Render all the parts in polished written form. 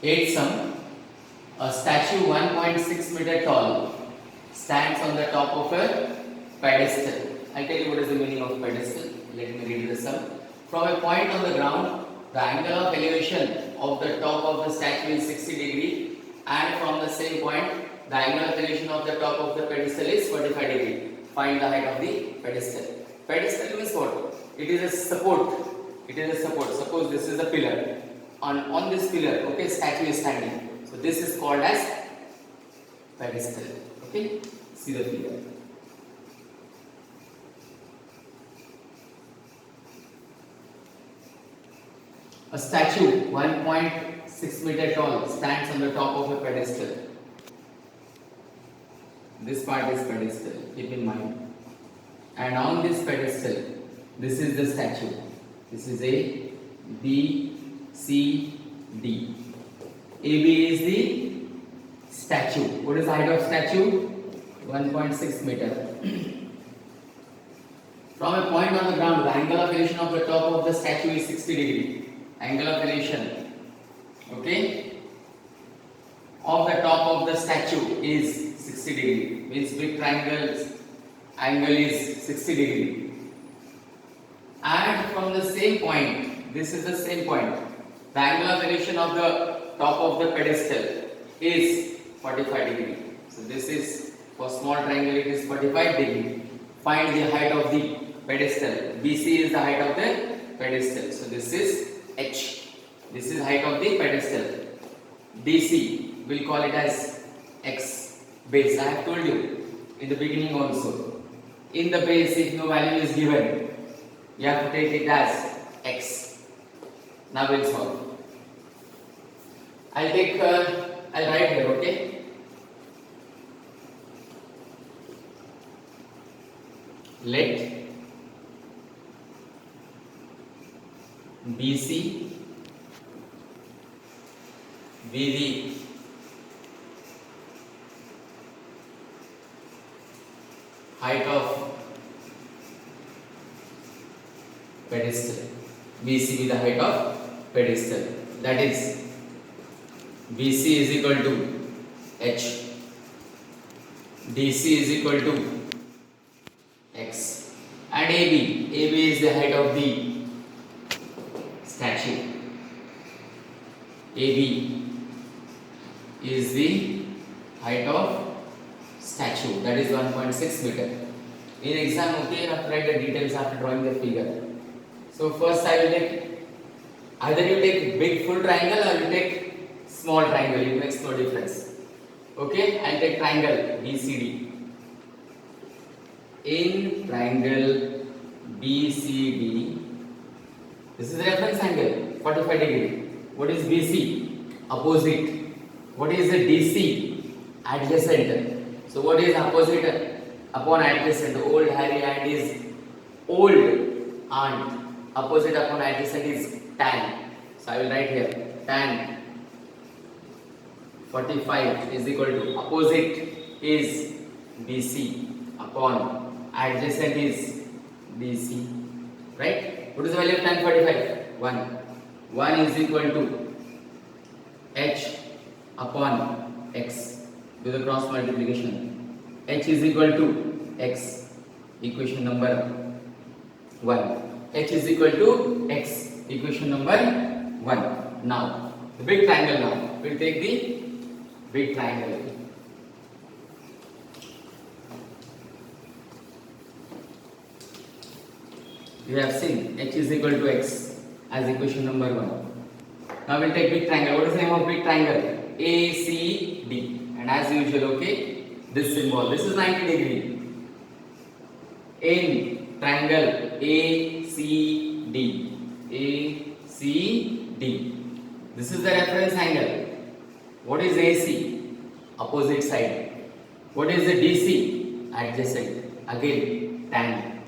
Eighth sum. A statue 1.6 meter tall stands on the top of a pedestal. I'll tell you what is the meaning of pedestal. Let me read the sum. From a point on the ground, the angle of elevation of the top of the statue is 60 degree, and from the same point, the angle of elevation of the top of the pedestal is 45 degree. Find the height of the pedestal. Pedestal means what? It is a support. It is a support. Suppose this is a pillar. On this pillar, okay, statue is standing. So this is called as pedestal. Okay, see the figure. A statue 1.6 meter tall stands on the top of a pedestal. This part is pedestal, keep in mind. And on this pedestal, this is the statue. This is A, B, C, D. AB is the statue. What is the height of statue? 1.6 meter. From a point on the ground, the angle of elevation of the top of the statue is 60 degree. Angle of elevation, okay, of the top of the statue is 60 degree. Means big triangle's angle is 60 degree. And from the same point, this is the same point, the angle of elevation of the top of the pedestal is 45 degree. So this is, for small triangle it is 45 degree. Find the height of the pedestal. BC is the height of the pedestal. So this is H. This is height of the pedestal. DC, we'll call it as X. Base. I have told you in the beginning also. In the base, if no value is given, you have to take it as X. Now we'll solve. I'll write here, okay? Let BC be the height of pedestal. BC be the height of pedestal. That is, BC is equal to H, DC is equal to X, and AB is the height of the statue. AB is the height of statue, that is 1.6 meter. In exam, okay, you have to write the details after drawing the figure. So first I will take, either you take big full triangle or you take small triangle, it makes no difference. Okay, I'll take triangle BCD. In triangle BCD, this is the reference angle, 45 degree. What is BC? Opposite. What is the DC? Adjacent. So what is opposite upon adjacent? Old Harry and his old aunt. Opposite upon adjacent is tan. So I will write here tan 45 is equal to, opposite is BC upon adjacent is DC. Right? What is the value of tan 45? 1. 1 is equal to H upon X. Do the cross multiplication. H is equal to X. Equation number 1. H is equal to X. Equation number 1. Now, the big triangle now. We'll take the big triangle. You have seen H is equal to X as equation number 1. Now we'll take big triangle. What is the name of big triangle? ACD. And as usual, okay, this symbol. This is 90 degree. In triangle ACD. ACD. This is the reference angle. What is AC? Opposite side. What is the DC? Adjacent. Again, tan.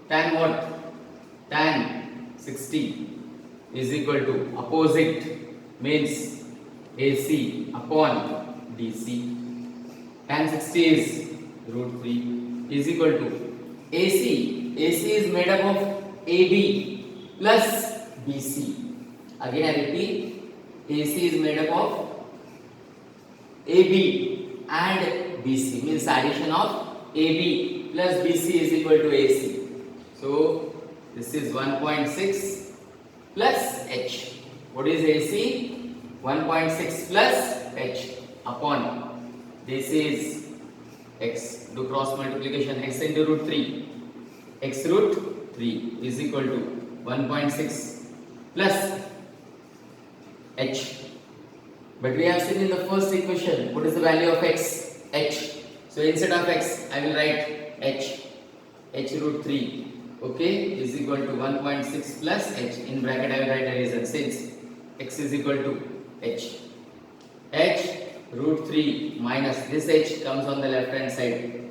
Tan what? Tan 60 is equal to, opposite means AC upon DC. Tan 60 is root 3 is equal to AC. AC is made up of AB plus BC. Again I repeat, AC is made up of AB and BC, means addition of AB plus BC is equal to AC. So this is 1.6 plus H. What is AC? 1.6 plus H upon this is X. Do cross multiplication. X into root 3. X root 3 is equal to 1.6 plus H. But we have seen in the first equation what is the value of X? H. So instead of X I will write H. H root 3, okay, is equal to 1.6 plus H. In bracket I will write a reason since X is equal to H. H root 3 minus this H comes on the left hand side.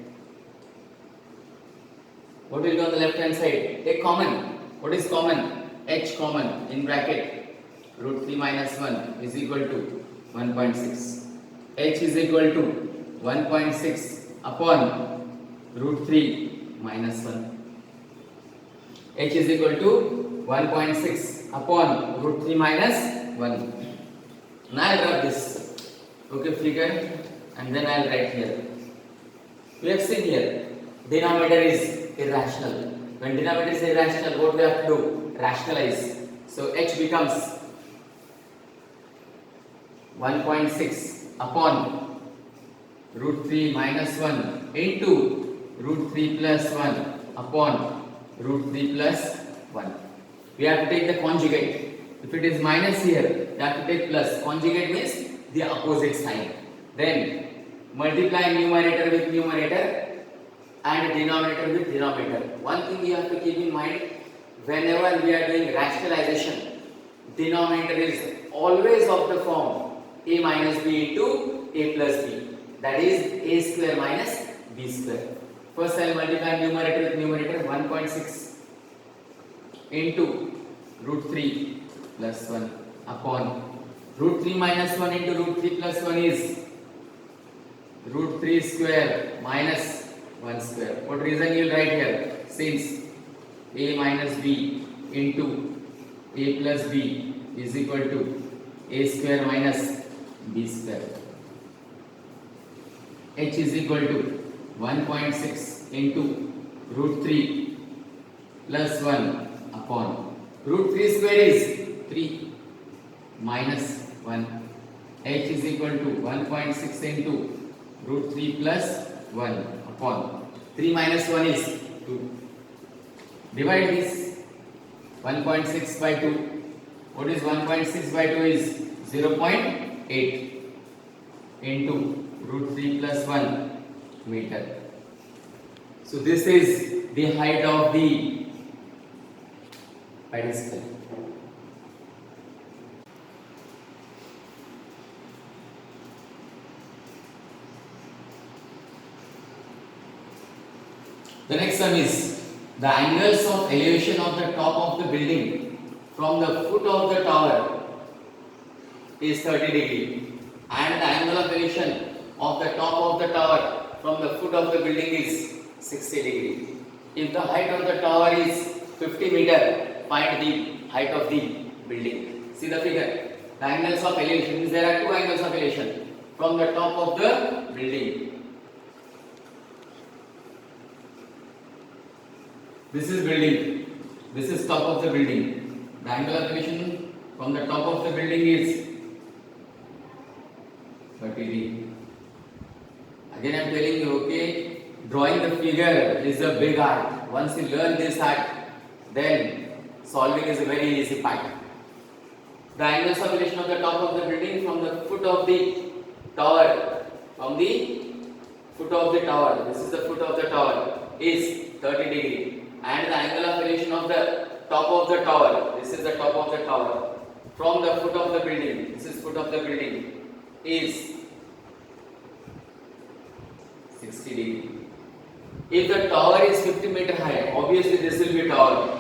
What will go on the left hand side? Take common. What is common? H common. In bracket root 3 minus 1 is equal to 1.6. H is equal to 1.6 upon root 3 minus 1. H is equal to 1.6 upon root 3 minus 1. Now I will draw this, okay, figure, and then I will write here. We have seen here denominator is irrational. When denominator is irrational, what we have to do? Rationalize. So H becomes 1.6 upon root 3 minus 1 into root 3 plus 1 upon root 3 plus 1. We have to take the conjugate. If it is minus here, you have to take plus. Conjugate means the opposite sign. Then multiply numerator with numerator and denominator with denominator. One thing you have to keep in mind, whenever we are doing rationalization, denominator is always of the form a minus b into a plus b. That is a square minus b square. First I will multiply numerator with numerator. 1.6 into root 3 plus 1 upon root 3 minus 1 into root 3 plus 1 is root 3 square minus 1 square. What reason you will write here? Since a minus b into a plus b is equal to a square minus b square. H is equal to 1.6 into root 3 plus 1 upon root 3 square is 3 minus 1. H is equal to 1.6 into root 3 plus 1 upon 3 minus 1 is 2. Divide this 1.6 by 2. What is 1.6 by 2 is 0.8 into root 3 plus 1 meter. So this is the height of the pedestal. The next one is the angles of elevation of the top of the building from the foot of the tower is 30 degree and the angle of elevation of the top of the tower from the foot of the building is 60 degree. If the height of the tower is 50 meter, find the height of the building. See the figure. The angles of elevation means there are two angles of elevation from the top of the building. This is building. This is top of the building. The angle of elevation from the top of the building is 30 degree. Again I am telling you, okay, drawing the figure is a big art. Once you learn this art, then solving is a very easy part. The angles of elevation of the top of the building from the foot of the tower, this is the foot of the tower, is 30 degree. And the angle of elevation of the top of the tower, this is the top of the tower, from the foot of the building, this is foot of the building, is 60 degree. If the tower is 50 meter high, obviously this will be tower.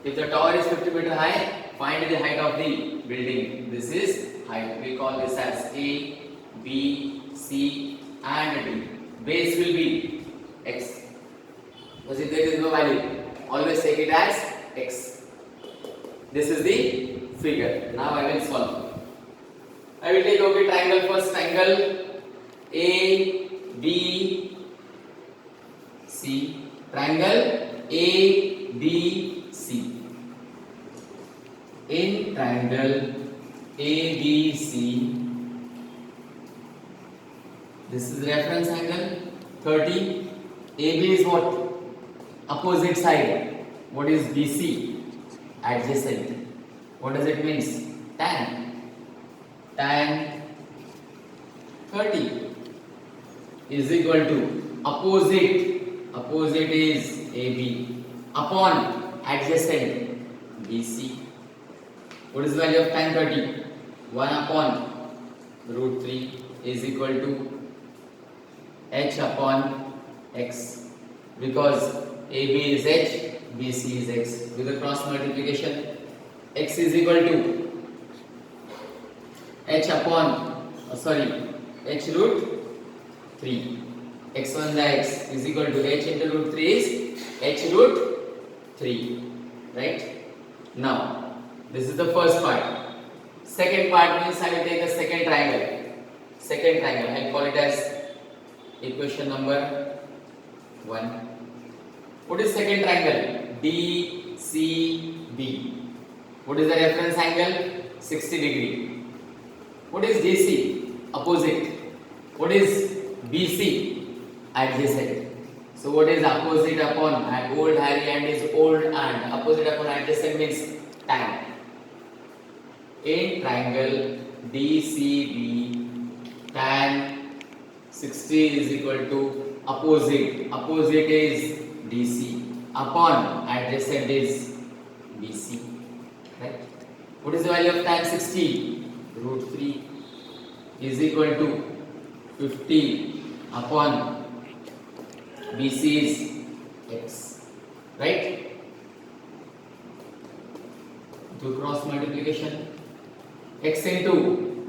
If the tower is 50 meter high, find the height of the building. This is height. We call this as A, B, C and D. Base will be X. Because if there is no value, always take it as X. This is the figure. Now I will solve. I will take triangle first. Triangle A B C. Triangle A B C. In triangle A B C, this is reference angle 30. AB is what? Opposite side. What is BC? Adjacent. What does it mean? Tan. Tan 30 is equal to opposite. Opposite is AB upon adjacent BC. What is the value of tan 30? 1 upon root 3 is equal to h upon x, because AB is h, BC is x. Do the cross multiplication. X is equal to h upon h root 3. x1 the x is equal to h into root 3 is h root 3. Right? Now, this is the first part. Second part means I will take the second triangle. Second triangle, I will call it as equation number 1. What is second triangle? DCB. What is the reference angle? 60 degree. What is DC? Opposite. What is BC? Adjacent. So what is opposite upon old Harry and is old and opposite upon adjacent means tan. In triangle DCB, tan 60 is equal to opposite. Opposite is DC upon adjacent is BC. Right? What is the value of tan 60? Root 3 is equal to 50 upon BC is x. Right? Do cross multiplication. X into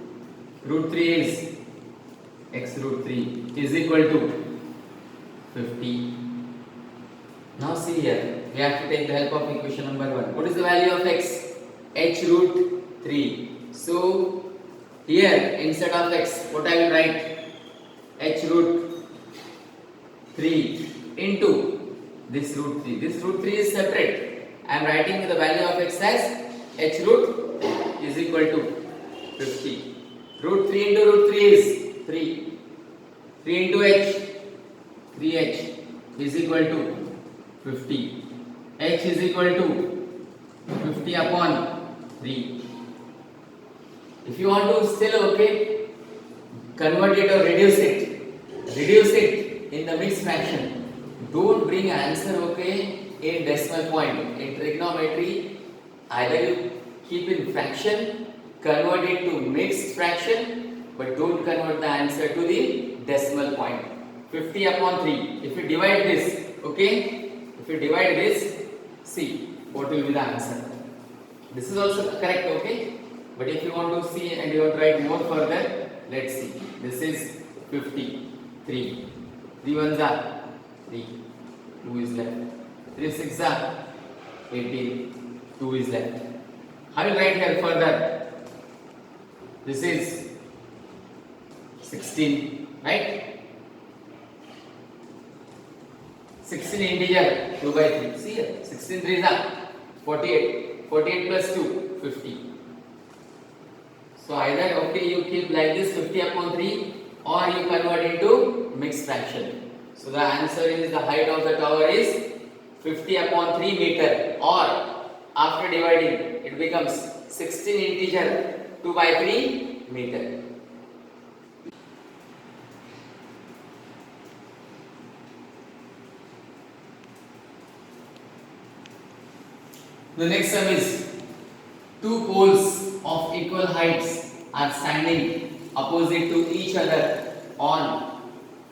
root 3 is x root 3 is equal to 50. Now see here, we have to take the help of equation number 1. What is the value of x? H root 3. So here instead of x, what I will write? H root 3 into this root 3. This root 3 is separate. I am writing the value of x as h root is equal to 50. Root 3 into root 3 is 3. 3 into h, 3h is equal to 50. H is equal to 50 upon 3. If you want to still convert it or reduce it in the mixed fraction. Don't bring answer in decimal point. In trigonometry, either you keep in fraction, convert it to mixed fraction, but don't convert the answer to the decimal point. 50 upon 3. If you divide this, if you divide this, see what will be the answer. This is also correct, but if you want to see and you want to write more further, let's see. This is 50, 3. 3 ones are 3, 2 is left. 3 6 are 18, 2 is left. I will write here further. This is 16, right? 16 integer 2 by 3. See here, 16 3s are 48. 48 plus 2, 50. So either you keep like this 50 upon 3 or you convert into mixed fraction. So the answer is the height of the tower is 50 upon 3 meter, or after dividing it becomes 16 integer 2 by 3 meter. The next sum is two poles of equal heights are standing opposite to each other on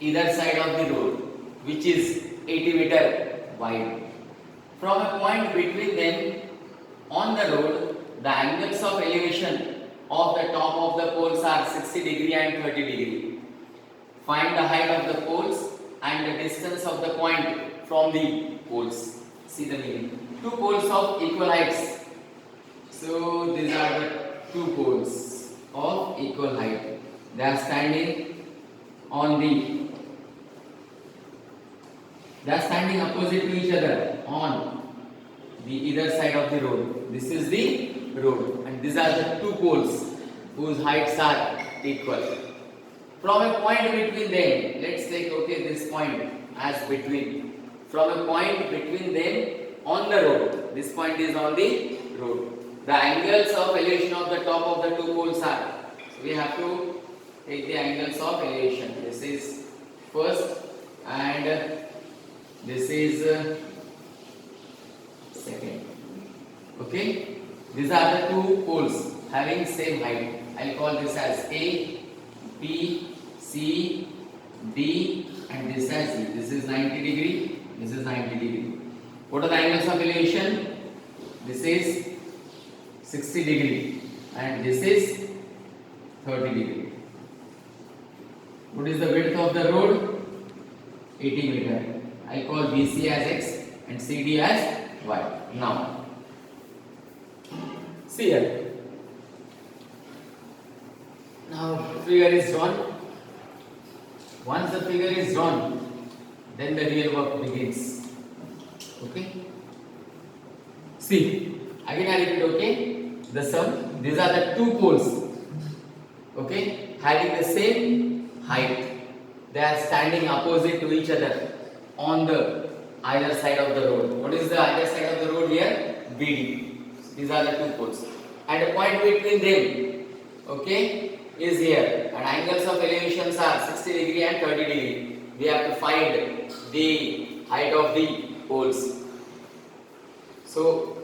either side of the road, which is 80 meter wide. From a point between them on the road, the angles of elevation of the top of the poles are 60 degree and 30 degree. Find the height of the poles and the distance of the point from the poles. See the meaning. Two poles of equal heights So these are the two poles of equal height. They are standing on the they are standing opposite to each other on the either side of the road. This is the road, and these are the two poles whose heights are equal. From a point between them, let's take this point as between. From a point between them on the road, this point is on the road. The angles of elevation of the top of the two poles are. So we have to take the angles of elevation. This is first and this is second. Okay, these are the two poles having same height. I'll call this as A, B, C, D, and this as Z. This is 90 degree. This is 90 degree. What are the angles of elevation? This is 60 degree, and this is 30 degree. What is the width of the road? 80 meter. I call BC as X and CD as Y. Now, see here. Now, figure is drawn. Once the figure is drawn, then the real work begins. Okay? See, again I repeat, okay? The sum, these are the two poles, okay, having the same height. They are standing opposite to each other on the either side of the road. What is the either side of the road here? BD. These are the two poles. And a point between them, okay, is here. And angles of elevations are 60 degree and 30 degree. We have to find the height of the poles. So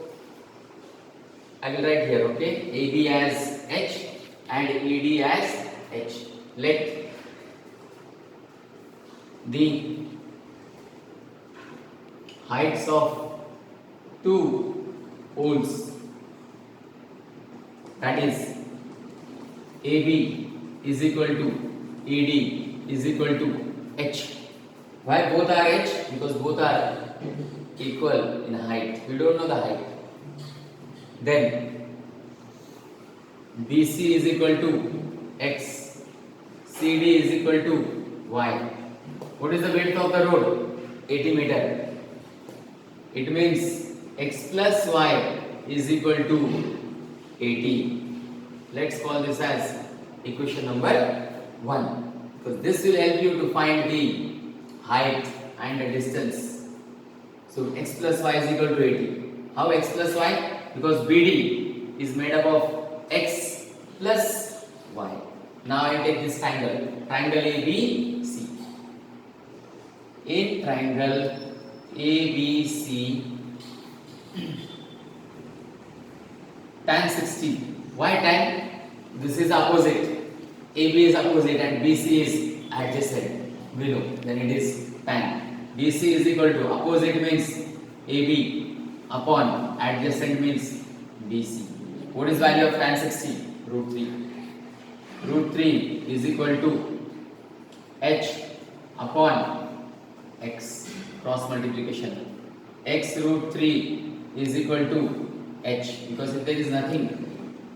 I will write here, okay, AB as H and ED as H. Let the heights of two poles, that is AB is equal to ED is equal to H. Why both are H? Because both are equal in height. We don't know the height. Then BC is equal to X, CD is equal to Y. What is the width of the road? 80 meter. It means X plus Y is equal to 80. Let's call this as equation number 1, because this will help you to find the height and the distance. So X plus Y is equal to 80. How X plus Y? Because BD is made up of X plus Y. Now I take this triangle ABC. In triangle ABC, tan 60. Why tan? This is opposite. AB is opposite and BC is adjacent. We know. Then it is tan. BC is equal to opposite means AB upon adjacent means BC. What is value of tan 60? Root 3. Root 3 is equal to H upon X. Cross multiplication. X root 3 is equal to H, because if there is nothing,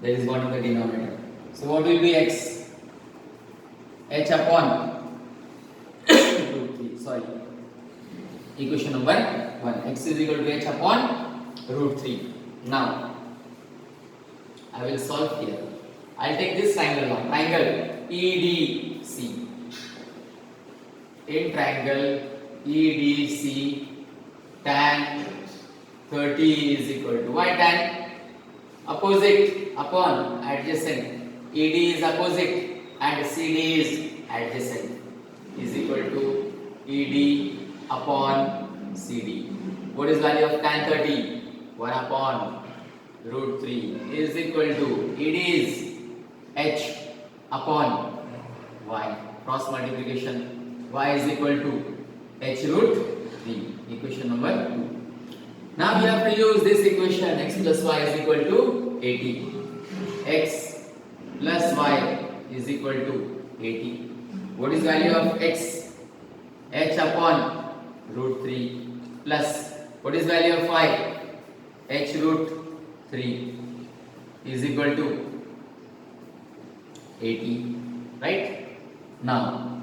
there is 1 in the denominator. So what will be X? H upon root 3. Sorry. Equation number 1. X is equal to H upon root 3. Now, I will solve here. I will take this triangle now. Triangle EDC. In triangle EDC, tan 30 is equal to, why tan? Opposite upon adjacent. ED is opposite and CD is adjacent, is equal to ED upon CD. What is value of tan 30? 1 upon root 3 is equal to ED is H upon Y. Cross multiplication. Y is equal to H root 3. Equation number 2. Now we have to use this equation. X plus Y is equal to 80. X plus Y is equal to 80. What is value of X? H upon root 3 plus, what is value of Y? H root 3. is equal to 80, right? Now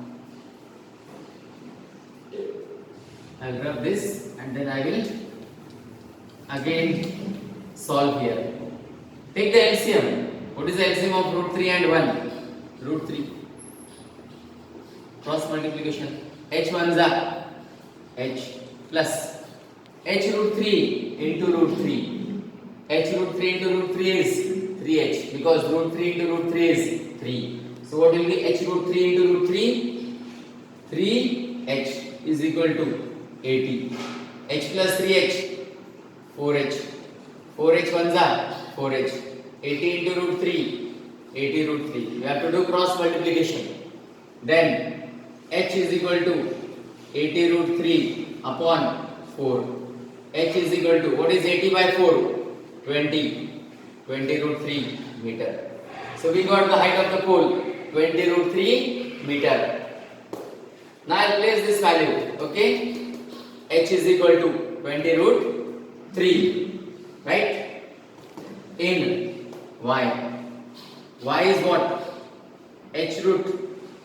I will grab this and then I will again solve here. Take the LCM. What is the LCM of root 3 and 1? Root 3. Cross multiplication. H1 is H plus H root 3 into root 3. H root 3 into root 3 is 3H because root 3 into root 3 is 3. So what will be H root 3 into root 3? 3H is equal to 80. H plus 3H, 4H. 4H ones are 4H. 80 into root 3, 80 root 3. We have to do cross multiplication. Then H is equal to 80 root 3 upon 4. H is equal to, what is 80 by 4? 20. 20 root 3 meter. So we got the height of the pole, 20 root 3 meter. Now I will place this value, okay? H is equal to 20 root 3, right? In Y. Y is what? H root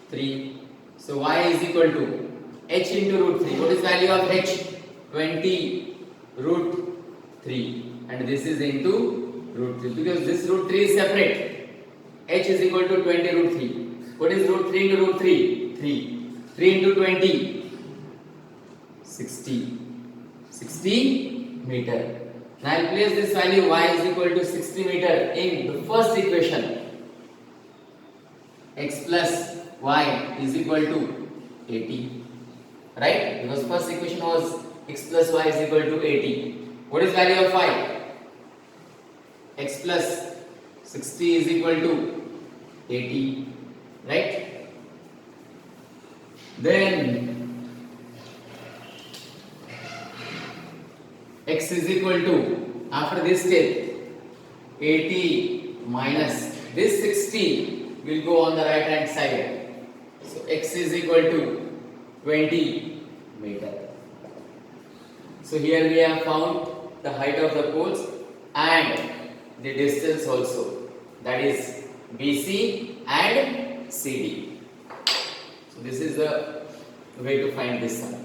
3. So Y is equal to H into root 3. What is value of H? 20 root 3. And this is into root 3. Because this root 3 is separate. H is equal to 20 root 3. What is root 3 into root 3? 3. 3 into 20? 60. 60 meter. Now I will place this value Y is equal to 60 meter in the first equation. X plus Y is equal to 80. Right? Because first equation was X plus Y is equal to 80. What is value of Y? X plus 60 is equal to 80. Right? Then X is equal to, after this step, 80 minus this 60 will go on the right hand side. So X is equal to 20 meter. So here we have found the height of the poles and the distance also, that is BC and CD. So this is the way to find this sum.